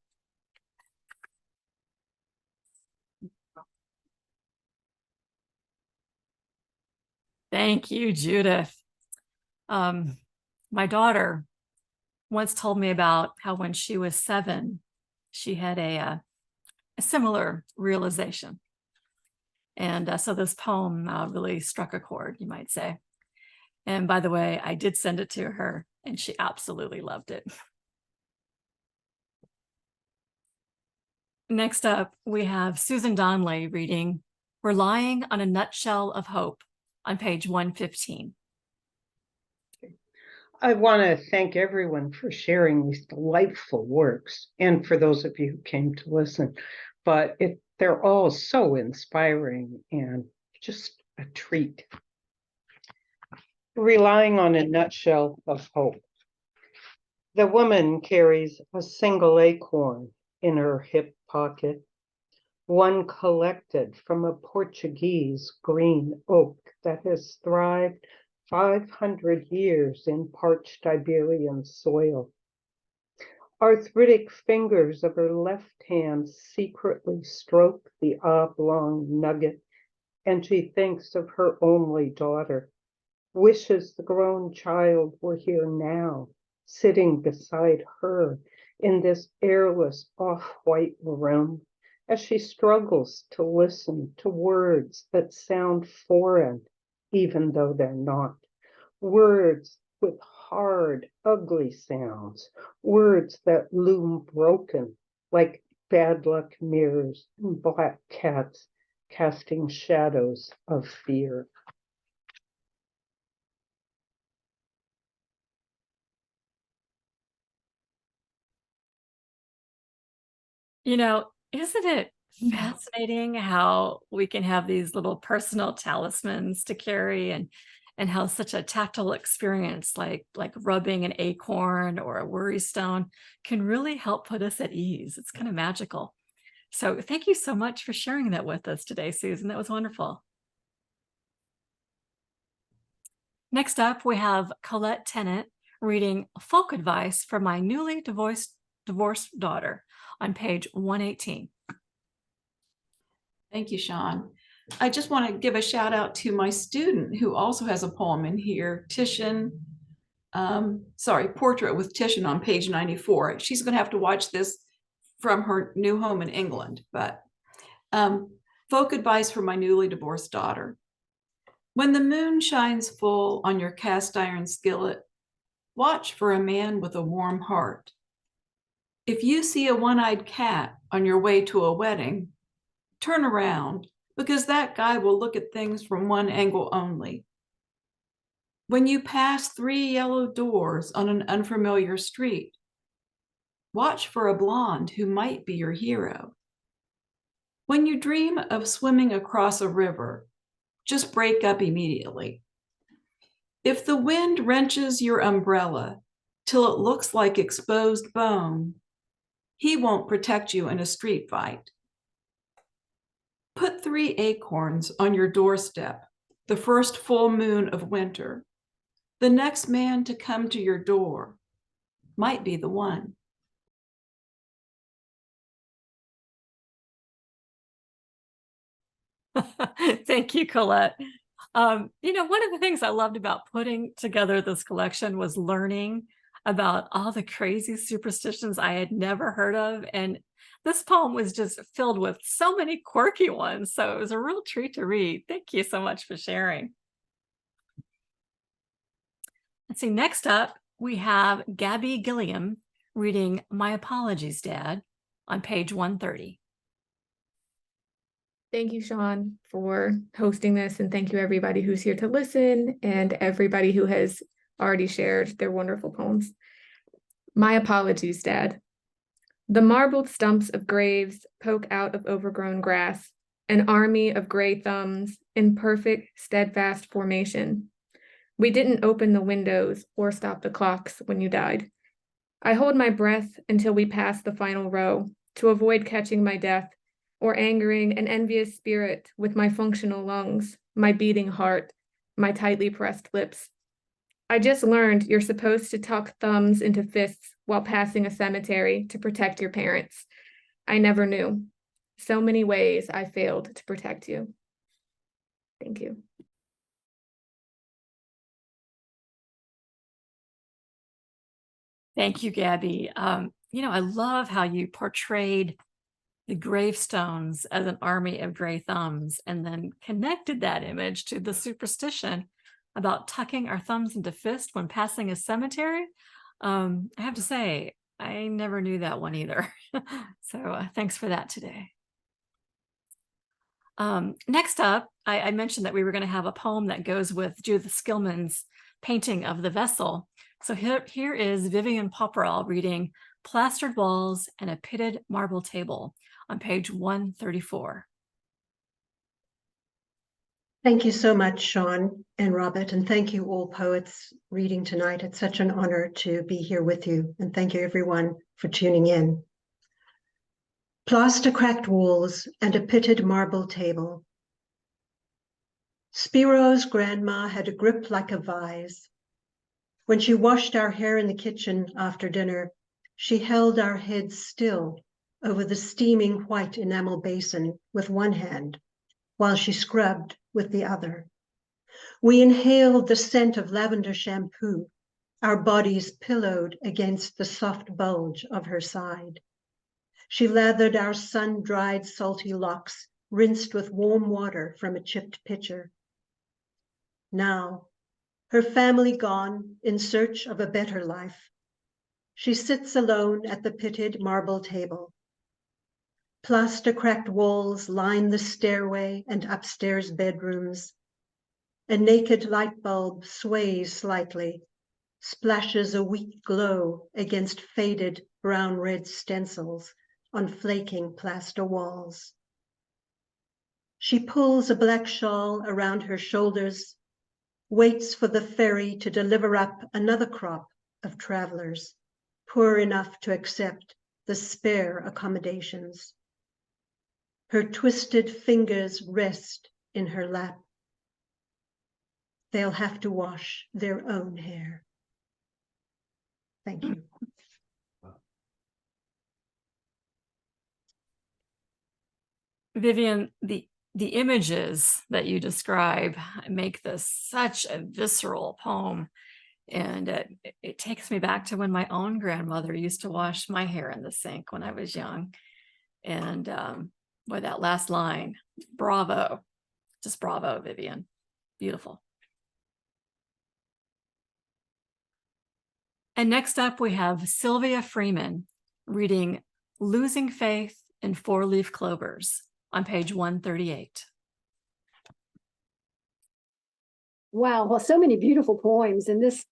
Thank you, Judith. My daughter once told me about how when she was 7, she had a similar realization. And so this poem really struck a chord, you might say. And by the way, I did send it to her and she absolutely loved it. Next up, we have Susan Donnelly reading Relying on a Nutshell of Hope on page 115. I want to thank everyone for sharing these delightful works and for those of you who came to listen. But they're all so inspiring and just a treat. Relying on a Nutshell of Hope. The woman carries a single acorn in her hip pocket, one collected from a Portuguese green oak that has thrived 500 years in parched Iberian soil. Arthritic fingers of her left hand secretly stroke the oblong nugget, and she thinks of her only daughter, wishes the grown child were here now, sitting beside her in this airless off-white room, as she struggles to listen to words that sound foreign, even though they're not. Words with hard, ugly sounds, words that loom broken like bad luck mirrors and black cats casting shadows of fear. You know, isn't it fascinating how we can have these little personal talismans to carry and how such a tactile experience like rubbing an acorn or a worry stone can really help put us at ease. It's kind of magical. So thank you so much for sharing that with us today, Susan. That was wonderful. Next up, we have Colette Tennant reading Folk Advice for My Newly Divorced Daughter on page 118. Thank you, Shawn. I just want to give a shout out to my student who also has a poem in here, Portrait with Titian on page 94. She's going to have to watch this from her new home in England, but Folk Advice for My Newly Divorced Daughter. When the moon shines full on your cast iron skillet, watch for a man with a warm heart. If you see a one-eyed cat on your way to a wedding, turn around, because that guy will look at things from one angle only. When you pass 3 yellow doors on an unfamiliar street, watch for a blonde who might be your hero. When you dream of swimming across a river, just break up immediately. If the wind wrenches your umbrella till it looks like exposed bone, he won't protect you in a street fight. Put 3 acorns on your doorstep the first full moon of winter. The next man to come to your door might be the one. Thank you, Colette. One of the things I loved about putting together this collection was learning about all the crazy superstitions I had never heard of. And this poem was just filled with so many quirky ones. So it was a real treat to read. Thank you so much for sharing. Let's see, next up, we have Gabby Gilliam reading My Apologies, Dad, on page 130. Thank you, Shawn, for hosting this, and thank you everybody who's here to listen and everybody who has already shared their wonderful poems. My apologies, Dad. The marbled stumps of graves poke out of overgrown grass, an army of gray thumbs in perfect, steadfast formation. We didn't open the windows or stop the clocks when you died. I hold my breath until we pass the final row to avoid catching my death or angering an envious spirit with my functional lungs, my beating heart, my tightly pressed lips. I just learned you're supposed to tuck thumbs into fists while passing a cemetery to protect your parents. I never knew. So many ways I failed to protect you. Thank you. Thank you, Gabby. I love how you portrayed the gravestones as an army of gray thumbs and then connected that image to the superstition about tucking our thumbs into fist when passing a cemetery. I have to say, I never knew that one either. So thanks for that today. Next up, I mentioned that we were going to have a poem that goes with Judith Skillman's painting of the vessel. So here is Vivian Popperall reading Plastered Walls and a Pitted Marble Table on page 134. Thank you so much, Shawn and Robert, and thank you all poets reading tonight. It's such an honor to be here with you, and thank you everyone for tuning in. Plaster-cracked walls and a pitted marble table. Spiro's grandma had a grip like a vise. When she washed our hair in the kitchen after dinner, she held our heads still over the steaming white enamel basin with one hand, while she scrubbed with the other. We inhaled the scent of lavender shampoo, our bodies pillowed against the soft bulge of her side. She lathered our sun-dried salty locks, rinsed with warm water from a chipped pitcher. Now, her family gone in search of a better life, she sits alone at the pitted marble table. Plaster-cracked walls line the stairway and upstairs bedrooms. A naked light bulb sways slightly, splashes a weak glow against faded brown-red stencils on flaking plaster walls. She pulls a black shawl around her shoulders, waits for the ferry to deliver up another crop of travelers, poor enough to accept the spare accommodations. Her twisted fingers rest in her lap. They'll have to wash their own hair. Thank you. Vivian, the images that you describe make this such a visceral poem. And it takes me back to when my own grandmother used to wash my hair in the sink when I was young. And boy, that last line, bravo, just bravo, Vivian. Beautiful. And next up, we have Sylvia Freeman reading Losing Faith in Four-Leaf Clovers on page 138. Wow, well, so many beautiful poems, and this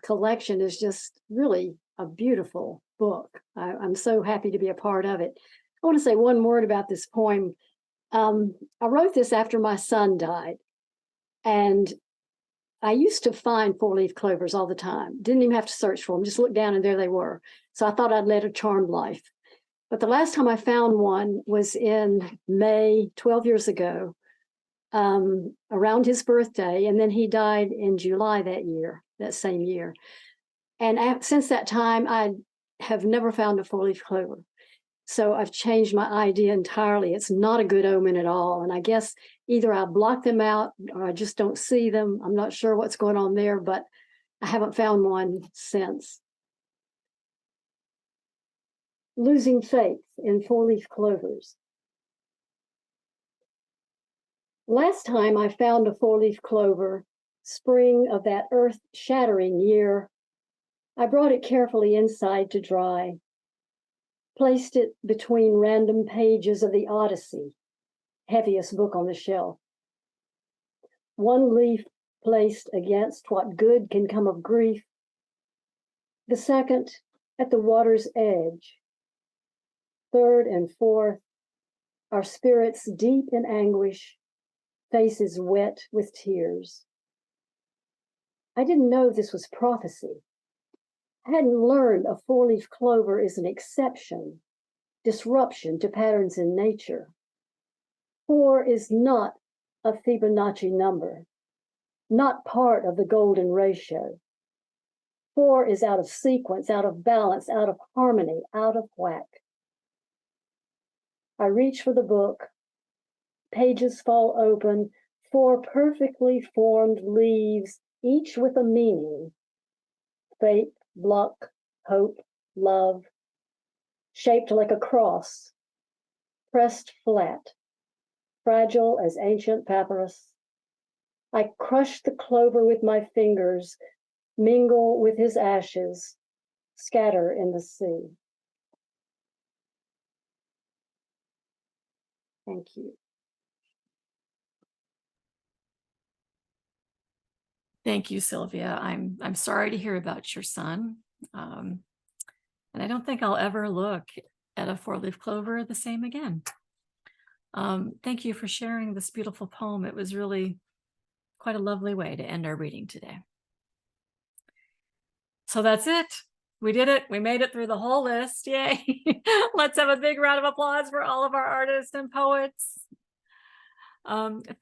collection is just really a beautiful book. I'm so happy to be a part of it. I want to say one word about this poem. I wrote this after my son died, and I used to find four-leaf clovers all the time. Didn't even have to search for them, just look down and there they were. So I thought I'd led a charmed life. But the last time I found one was in May, 12 years ago, around his birthday, and then he died in July that same year. And since that time, I have never found a four-leaf clover. So I've changed my idea entirely. It's not a good omen at all. And I guess either I block them out or I just don't see them. I'm not sure what's going on there, but I haven't found one since. Losing faith in four-leaf clovers. Last time I found a four-leaf clover, spring of that earth-shattering year, I brought it carefully inside to dry, placed it between random pages of the Odyssey, heaviest book on the shelf. One leaf placed against what good can come of grief, the second at the water's edge. Third and fourth, our spirits deep in anguish, faces wet with tears. I didn't know this was prophecy. I hadn't learned a four-leaf clover is an exception, disruption to patterns in nature. 4 is not a Fibonacci number, not part of the golden ratio. 4 is out of sequence, out of balance, out of harmony, out of whack. I reach for the book. Pages fall open, 4 perfectly formed leaves, each with a meaning. Faith, luck, hope, love, shaped like a cross, pressed flat, fragile as ancient papyrus. I crush the clover with my fingers, mingle with his ashes, scatter in the sea. Thank you. Thank you, Sylvia. I'm sorry to hear about your son. And I don't think I'll ever look at a four-leaf clover the same again. Thank you for sharing this beautiful poem. It was really quite a lovely way to end our reading today. So that's it. We did it. We made it through the whole list. Yay. Let's have a big round of applause for all of our artists and poets.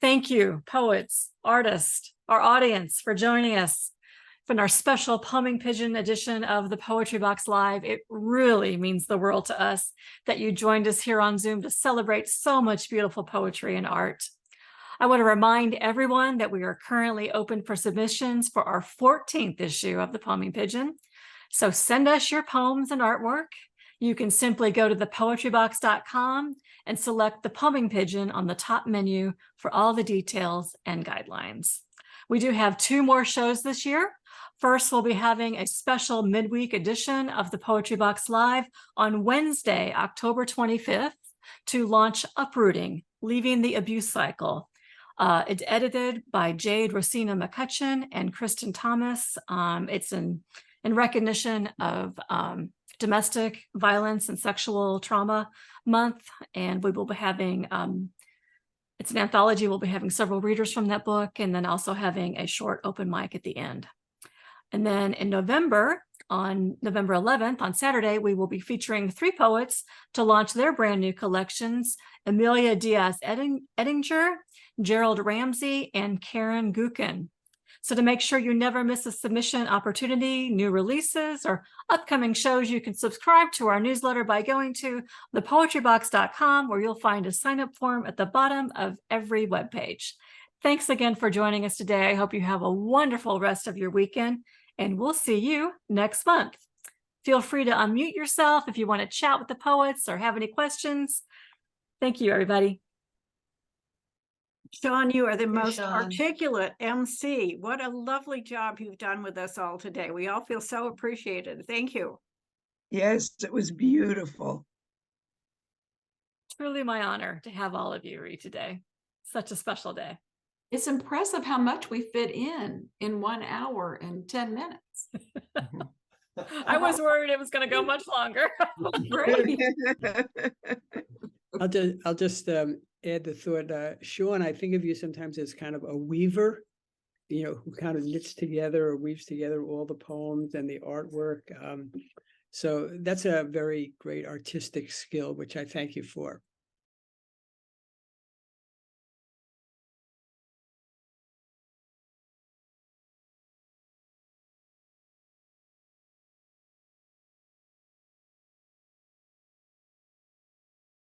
Thank you, poets, artists, our audience, for joining us for our special Poeming Pigeon edition of the Poetry Box Live. It really means the world to us that you joined us here on Zoom to celebrate so much beautiful poetry and art. I want to remind everyone that we are currently open for submissions for our 14th issue of the Poeming Pigeon. So send us your poems and artwork. You can simply go to thepoetrybox.com and select the Poeming Pigeon on the top menu for all the details and guidelines. We do have 2 more shows this year. First, we'll be having a special midweek edition of the Poetry Box Live on Wednesday, October 25th, to launch Uprooting, Leaving the Abuse Cycle. It's edited by Jade Rosina McCutcheon and Kristen Thomas. It's in recognition of Domestic Violence and Sexual Trauma Month, and we will be having, it's an anthology. We'll be having several readers from that book, and then also having a short open mic at the end. And then in November, on November 11th, on Saturday, we will be featuring 3 poets to launch their brand new collections: Amelia Diaz-Ettinger, Gerald Ramsey, and Karen Gukin. So to make sure you never miss a submission opportunity, new releases, or upcoming shows, you can subscribe to our newsletter by going to thepoetrybox.com, where you'll find a sign-up form at the bottom of every webpage. Thanks again for joining us today. I hope you have a wonderful rest of your weekend, and we'll see you next month. Feel free to unmute yourself if you want to chat with the poets or have any questions. Thank you, everybody. Shawn, you are the most Shawn. articulate MC. What a lovely job you've done with us all today. We all feel so appreciated. Thank you. Yes, it was beautiful. Truly my honor to have all of you read today. Such a special day. It's impressive how much we fit in 1 hour and 10 minutes. I was worried it was going to go much longer. Great. I'll just add the thought, Shawn, I think of you sometimes as kind of a weaver, who kind of knits together or weaves together all the poems and the artwork. So that's a very great artistic skill, which I thank you for.